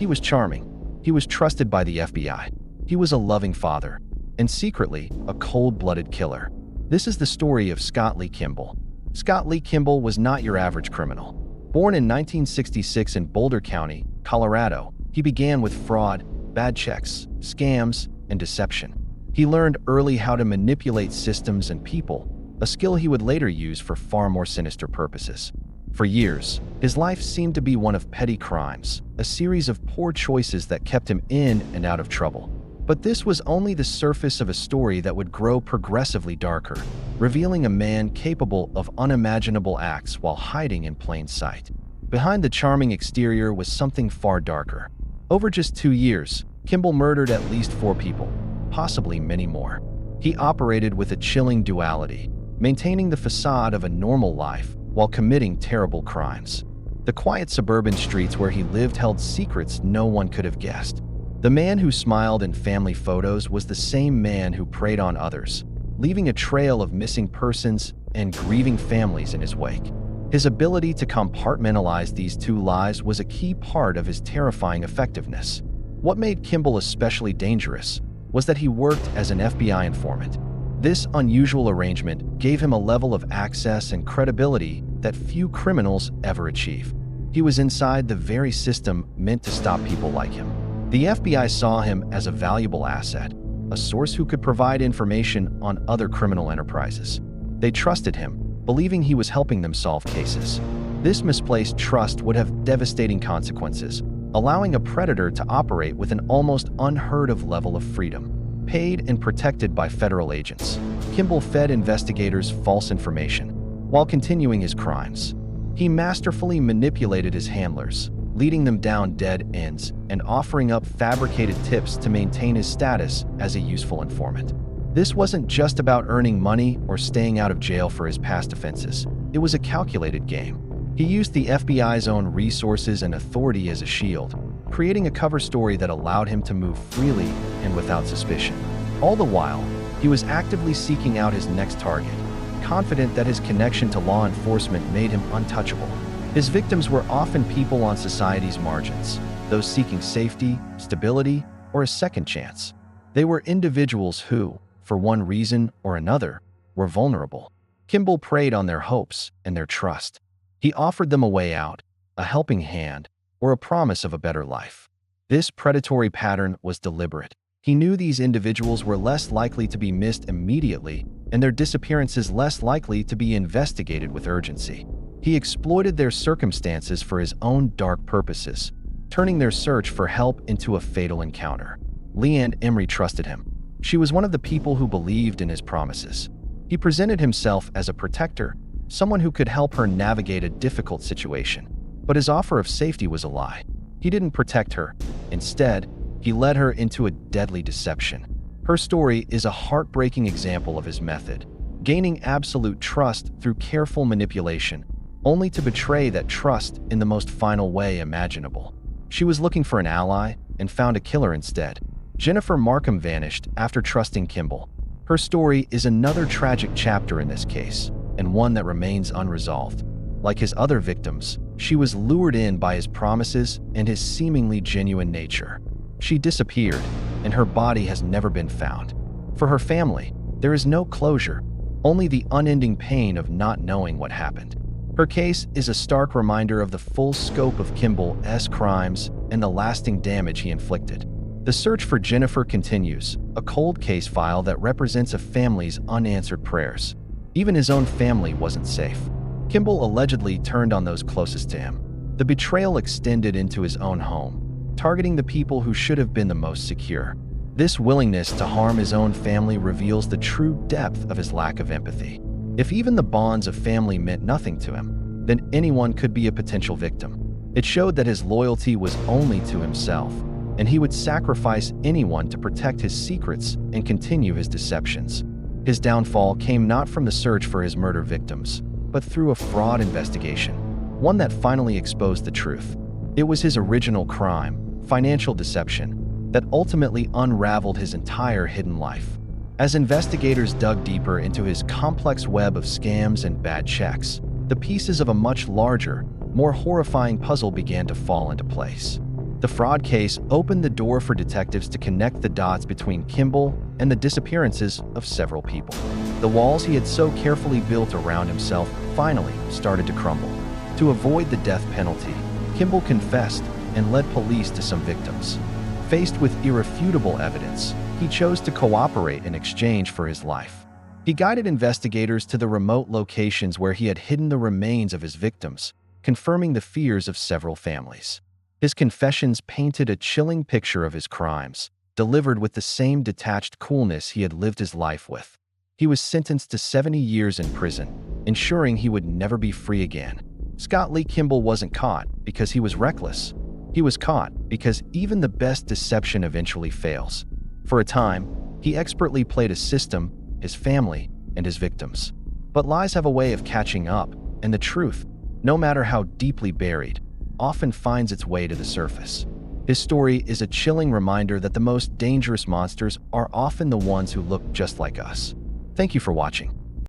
He was charming. He was trusted by the FBI. He was a loving father, and secretly, a cold-blooded killer. This is the story of Scott Lee Kimball. Scott Lee Kimball was not your average criminal. Born in 1966 in Boulder County, Colorado, he began with fraud, bad checks, scams, and deception. He learned early how to manipulate systems and people, a skill he would later use for far more sinister purposes. For years, his life seemed to be one of petty crimes, a series of poor choices that kept him in and out of trouble. But this was only the surface of a story that would grow progressively darker, revealing a man capable of unimaginable acts while hiding in plain sight. Behind the charming exterior was something far darker. Over just 2 years, Kimball murdered at least 4 people, possibly many more. He operated with a chilling duality, maintaining the facade of a normal life while committing terrible crimes. The quiet suburban streets where he lived held secrets no one could have guessed. The man who smiled in family photos was the same man who preyed on others, leaving a trail of missing persons and grieving families in his wake. His ability to compartmentalize these two lives was a key part of his terrifying effectiveness. What made Kimball especially dangerous was that he worked as an FBI informant. This unusual arrangement gave him a level of access and credibility that few criminals ever achieve. He was inside the very system meant to stop people like him. The FBI saw him as a valuable asset, a source who could provide information on other criminal enterprises. They trusted him, believing he was helping them solve cases. This misplaced trust would have devastating consequences, allowing a predator to operate with an almost unheard-of level of freedom. Paid and protected by federal agents, Kimball fed investigators false information while continuing his crimes. He masterfully manipulated his handlers, leading them down dead ends and offering up fabricated tips to maintain his status as a useful informant. This wasn't just about earning money or staying out of jail for his past offenses. It was a calculated game. He used the FBI's own resources and authority as a shield, creating a cover story that allowed him to move freely and without suspicion. All the while, he was actively seeking out his next target, confident that his connection to law enforcement made him untouchable. His victims were often people on society's margins, those seeking safety, stability, or a second chance. They were individuals who, for one reason or another, were vulnerable. Kimball preyed on their hopes and their trust. He offered them a way out, a helping hand, or a promise of a better life. This predatory pattern was deliberate. He knew these individuals were less likely to be missed immediately and their disappearances less likely to be investigated with urgency. He exploited their circumstances for his own dark purposes, turning their search for help into a fatal encounter. Leanne Emery trusted him. She was one of the people who believed in his promises. He presented himself as a protector, someone who could help her navigate a difficult situation. But his offer of safety was a lie. He didn't protect her. Instead, he led her into a deadly deception. Her story is a heartbreaking example of his method, gaining absolute trust through careful manipulation, only to betray that trust in the most final way imaginable. She was looking for an ally and found a killer instead. Jennifer Markham vanished after trusting Kimball. Her story is another tragic chapter in this case, and one that remains unresolved. Like his other victims, she was lured in by his promises and his seemingly genuine nature. She disappeared, and her body has never been found. For her family, there is no closure, only the unending pain of not knowing what happened. Her case is a stark reminder of the full scope of Kimball's crimes and the lasting damage he inflicted. The search for Jennifer continues, a cold case file that represents a family's unanswered prayers. Even his own family wasn't safe. Kimball allegedly turned on those closest to him. The betrayal extended into his own home, targeting the people who should have been the most secure. This willingness to harm his own family reveals the true depth of his lack of empathy. If even the bonds of family meant nothing to him, then anyone could be a potential victim. It showed that his loyalty was only to himself, and he would sacrifice anyone to protect his secrets and continue his deceptions. His downfall came not from the search for his murder victims, but through a fraud investigation, one that finally exposed the truth. It was his original crime, financial deception, that ultimately unraveled his entire hidden life. As investigators dug deeper into his complex web of scams and bad checks, the pieces of a much larger, more horrifying puzzle began to fall into place. The fraud case opened the door for detectives to connect the dots between Kimball and the disappearances of several people. The walls he had so carefully built around himself finally started to crumble. To avoid the death penalty, Kimball confessed and led police to some victims. Faced with irrefutable evidence, he chose to cooperate in exchange for his life. He guided investigators to the remote locations where he had hidden the remains of his victims, confirming the fears of several families. His confessions painted a chilling picture of his crimes, delivered with the same detached coolness he had lived his life with. He was sentenced to 70 years in prison, ensuring he would never be free again. Scott Lee Kimball wasn't caught because he was reckless. He was caught because even the best deception eventually fails. For a time, he expertly played a system, his family, and his victims. But lies have a way of catching up, and the truth, no matter how deeply buried, often finds its way to the surface. His story is a chilling reminder that the most dangerous monsters are often the ones who look just like us. Thank you for watching.